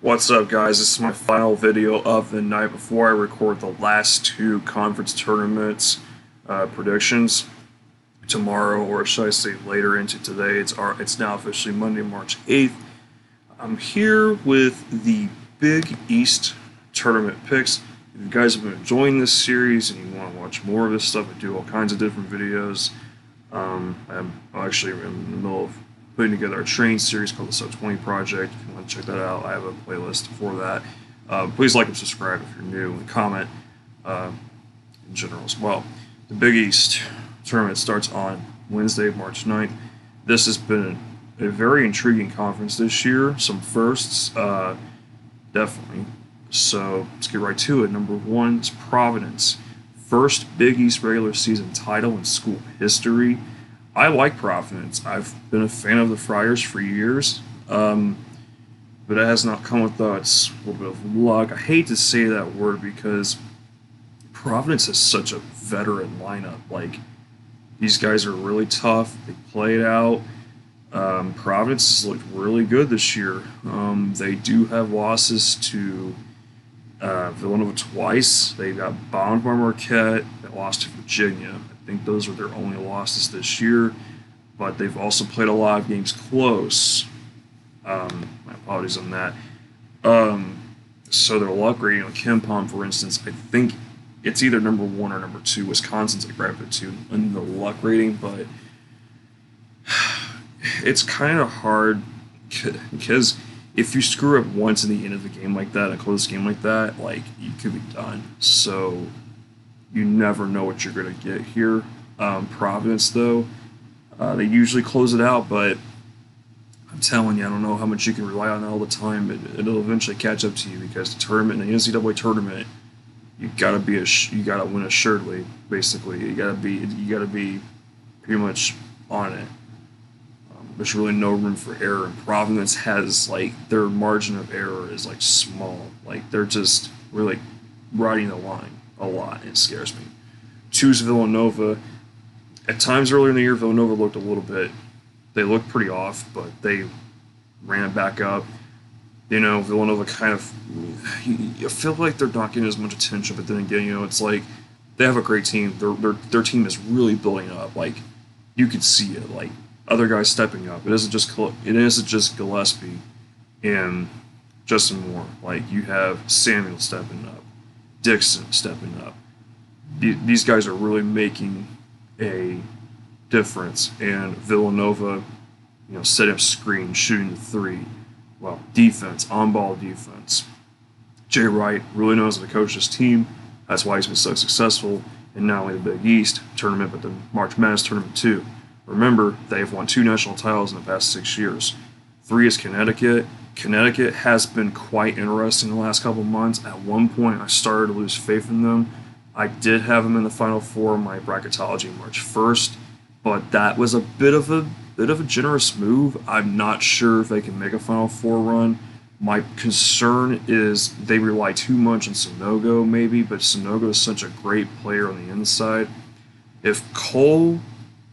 What's up, guys? This is my final video of the night before I record the last two conference tournaments predictions tomorrow, or should I say later into today. It's now officially Monday, March 8th. I'm here with the Big East tournament picks. If you guys have been enjoying this series and you want to watch more of this stuff, I do all kinds of different videos. I'm actually in the middle of putting together a training series called the Sub 20 Project. If you want to check that out, I have a playlist for that. Please like and subscribe if you're new, and comment in general as well. The Big East tournament starts on Wednesday, March 9th. This has been a very intriguing conference this year. Some firsts, definitely. So let's get right to it. Number one is Providence. First Big East regular season title in school history. I like Providence. I've been a fan of the Friars for years, but it has not come without a little bit of luck. I hate to say that word because Providence is such a veteran lineup. Like, these guys are really tough. They play it out. Providence has looked really good this year. They do have losses to Villanova twice. They got bombed by Marquette. They lost to Virginia. I think those are their only losses this year, but they've also played a lot of games close. My apologies on that. So their luck rating on KenPom, for instance, I think it's either number 1 or number 2. Wisconsin's like right up at 2 in the luck rating, but it's kind of hard because if you screw up once in the end of the game like that, a close game like that, like, you could be done. So you never know what you're going to get here. Providence, though, they usually close it out, but I'm telling you, I don't know how much you can rely on that all the time. It'll eventually catch up to you because the tournament, the NCAA tournament, you gotta win assuredly. Basically, you gotta be pretty much on it. There's really no room for error, and Providence has, like, their margin of error is like small. Like, they're just really riding the line a lot, and it scares me. 2's Villanova. At times earlier in the year, Villanova looked a little bit, they looked pretty off, but they ran it back up. You know, Villanova kind of, you feel like they're not getting as much attention, but then again, you know, it's like they have a great team. Their team is really building up. Like, you could see it. Like, other guys stepping up. It isn't just Gillespie and Justin Moore. Like, you have Samuel stepping up, Dixon stepping up. These guys are really making a difference. And Villanova, you know, setting up screen, shooting the three. Well, defense, on-ball defense. Jay Wright really knows how to coach this team. That's why he's been so successful in not only the Big East tournament, but the March Madness tournament too. Remember, they've won 2 national titles in the past 6 years. 3 is Connecticut. Connecticut has been quite interesting the last couple months. At one point, I started to lose faith in them. I did have them in the Final Four in my bracketology March 1st, but that was a bit of a generous move. I'm not sure if they can make a Final Four run. My concern is they rely too much on Sanogo, maybe, but Sanogo is such a great player on the inside. If Cole,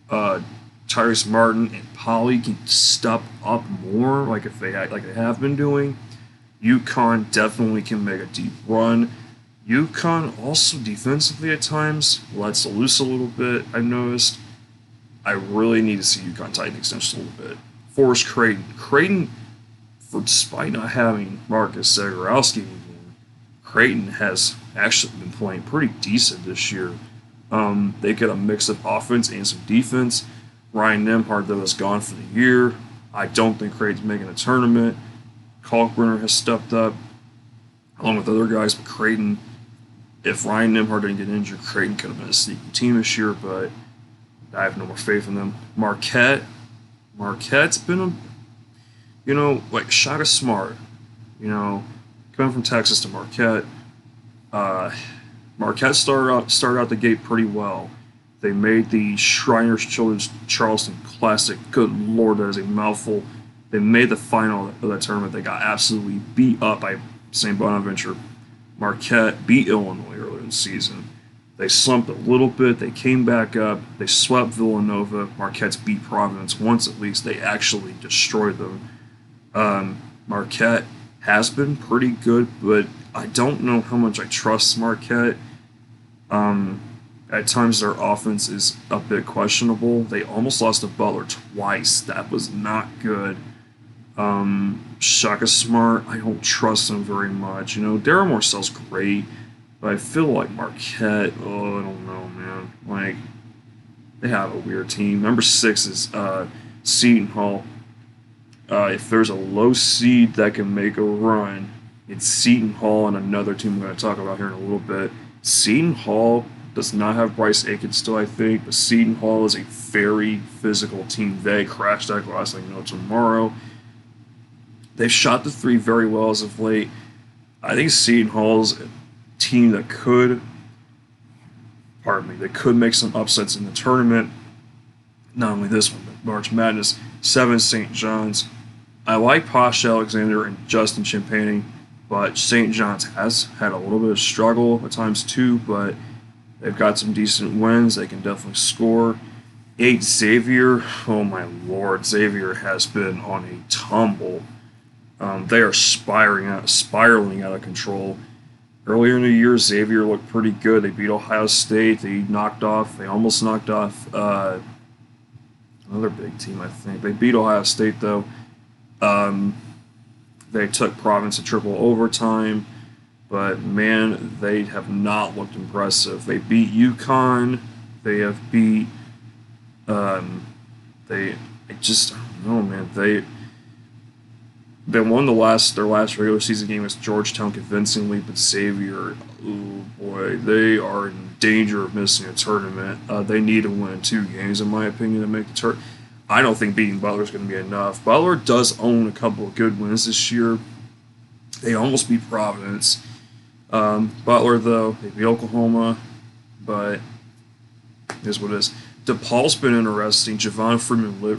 Tyrese Martin, and Polly can step up more, like they have been doing, UConn definitely can make a deep run. UConn also defensively at times lets loose a little bit, I've noticed. I really need to see UConn tighten the extension a little bit. Forrest Creighton. Creighton, despite not having Marcus Zagorowski anymore, Creighton has actually been playing pretty decent this year. They get a mix of offense and some defense. Ryan Nembhard, though, is gone for the year. I don't think Creighton's making a tournament. Kalkbrenner has stepped up, along with other guys, but Creighton, if Ryan Nembhard didn't get injured, Creighton could have been a sneaky team this year, but I have no more faith in them. Marquette's been like Shaka Smart, coming from Texas to Marquette. Marquette started out the gate pretty well. They made the Shriners Children's Charleston Classic. Good Lord, that is a mouthful. They made the final of that tournament. They got absolutely beat up by St. Bonaventure. Marquette beat Illinois earlier in the season. They slumped a little bit. They came back up. They swept Villanova. Marquette's beat Providence once at least. They actually destroyed them. Marquette has been pretty good, but I don't know how much I trust Marquette. Um, at times their offense is a bit questionable. They almost lost to Butler twice. That was not good. Shaka Smart, I don't trust him very much. Darren Morcell's great, but I feel like Marquette, I don't know, man. Like, they have a weird team. Number 6 is Seton Hall. If there's a low seed that can make a run, it's Seton Hall and another team I'm going to talk about here in a little bit. Seton Hall does not have Bryce Aiken still, I think, but Seton Hall is a very physical team. They crash that glass like no tomorrow. They've shot the three very well as of late. I think Seton Hall's a team that could, they could make some upsets in the tournament. Not only this one, but March Madness. 7 St. John's. I like Posh Alexander and Justin Champagne, but St. John's has had a little bit of struggle at times too, but they've got some decent wins. They can definitely score. 8 Xavier. Oh my lord, Xavier has been on a tumble. They are spiraling out of control. Earlier in the year, Xavier looked pretty good. They beat Ohio State. They almost knocked off another big team, I think. They beat Ohio State, though. They took Providence to triple overtime. But, man, they have not looked impressive. They beat UConn. They have beat... I don't know, man. They won their last regular season game against Georgetown convincingly, but Xavier, oh boy, they are in danger of missing a tournament. They need to win 2 games, in my opinion, to make the tournament. I don't think beating Butler is going to be enough. Butler does own a couple of good wins this year. They almost beat Providence. Butler, though, they beat Oklahoma, but here's what it is. DePaul's been interesting. Javon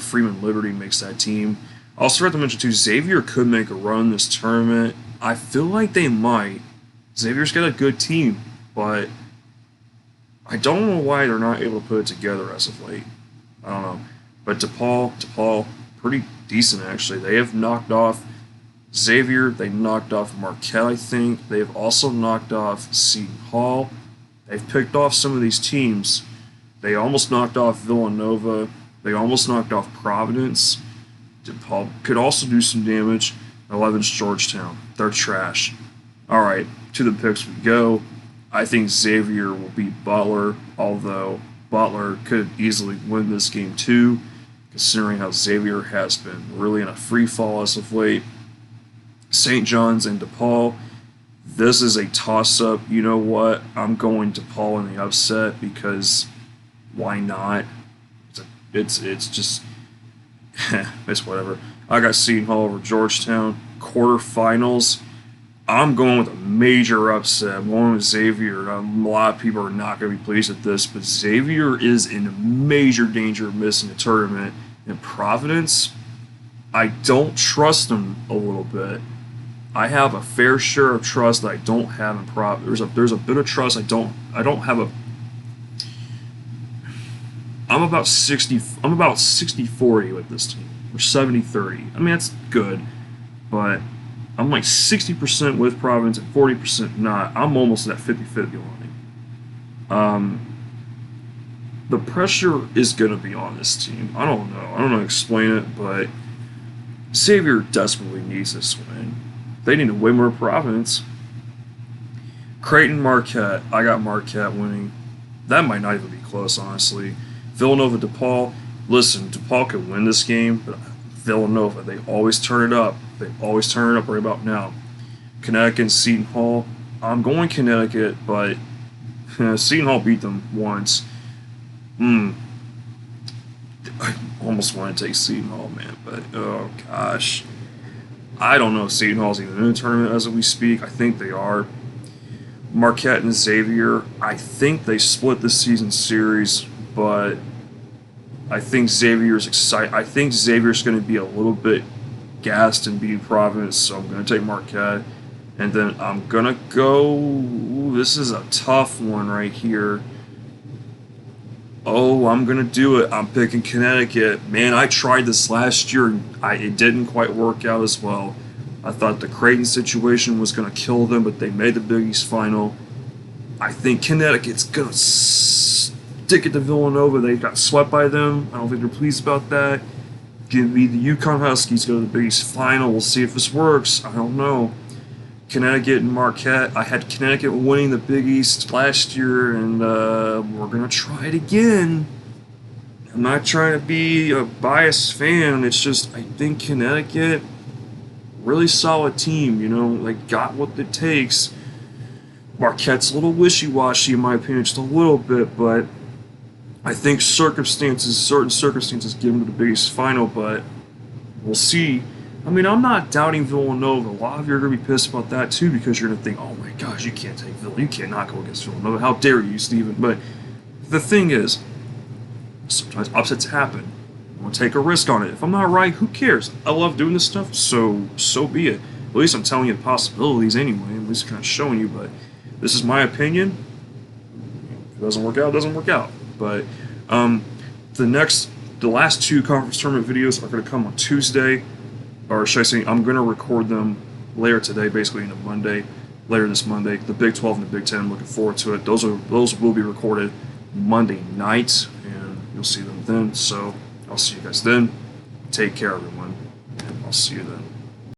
Freeman Liberty makes that team. Also, forgot to mention, too, Xavier could make a run this tournament. I feel like they might. Xavier's got a good team, but I don't know why they're not able to put it together as of late. I don't know. But DePaul, pretty decent, actually. They have knocked off Xavier. They knocked off Marquette, I think. They have also knocked off Seton Hall. They've picked off some of these teams. They almost knocked off Villanova. They almost knocked off Providence. DePaul could also do some damage. 11's Georgetown. They're trash. All right, to the picks we go. I think Xavier will beat Butler, although Butler could easily win this game too, considering how Xavier has been really in a free fall as of late. St. John's and DePaul. This is a toss-up. You know what? I'm going DePaul in the upset because why not? It's just... it's whatever. I got Seton Hall over Georgetown. Quarterfinals. I'm going with a major upset. I'm going with Xavier. A lot of people are not going to be pleased with this, but Xavier is in major danger of missing the tournament. And Providence, I don't trust them a little bit. I have a fair share of trust that I don't have in Providence. There's a bit of trust I don't have a. I'm about 60-40 with this team, or 70-30. I mean, that's good, but I'm like 60% with Providence and 40% not. I'm almost at that 50-50 line. The pressure is going to be on this team. I don't know. I don't know how to explain it, but Xavier desperately needs this win. They need to win more Providence. Creighton, Marquette. I got Marquette winning. That might not even be close, honestly. Villanova, DePaul. Listen, DePaul could win this game, but Villanova, they always turn it up. They always turn it up right about now. Connecticut and Seton Hall. I'm going Connecticut, but Seton Hall beat them once. I almost want to take Seton Hall, man, but oh gosh. I don't know if Seton Hall's even in the tournament as we speak. I think they are. Marquette and Xavier, I think they split the season series, but I think Xavier's excited. I think Xavier's going to be a little bit gassed and beat Providence, so I'm going to take Marquette. And then I'm going to go... this is a tough one right here. Oh, I'm going to do it. I'm picking Connecticut. Man, I tried this last year, and it didn't quite work out as well. I thought the Creighton situation was going to kill them, but they made the Big East final. I think Connecticut's going to stick it to Villanova. They got swept by them. I don't think they're pleased about that. Give me the UConn Huskies go to the Big East final. We'll see if this works. I don't know. Connecticut and Marquette. I had Connecticut winning the Big East last year, and we're going to try it again. I'm not trying to be a biased fan. It's just I think Connecticut, really solid team, like got what it takes. Marquette's a little wishy-washy in my opinion, just a little bit, but I think certain circumstances give them to the Big East final, but we'll see. I mean, I'm not doubting Villanova. A lot of you are going to be pissed about that too because you're going to think, oh my gosh, you can't take Villanova. You cannot go against Villanova. How dare you, Steven? But the thing is, sometimes upsets happen. I'm going to take a risk on it. If I'm not right, who cares? I love doing this stuff, so be it. At least I'm telling you the possibilities anyway. At least I'm kind of showing you, but this is my opinion. If it doesn't work out, it doesn't work out. But the last two conference tournament videos are going to come on Tuesday. Or should I say, I'm going to record them later today, basically into Monday, later this Monday. The Big 12 and the Big 10, I'm looking forward to it. Those will be recorded Monday night, and you'll see them then. So I'll see you guys then. Take care, everyone, and I'll see you then.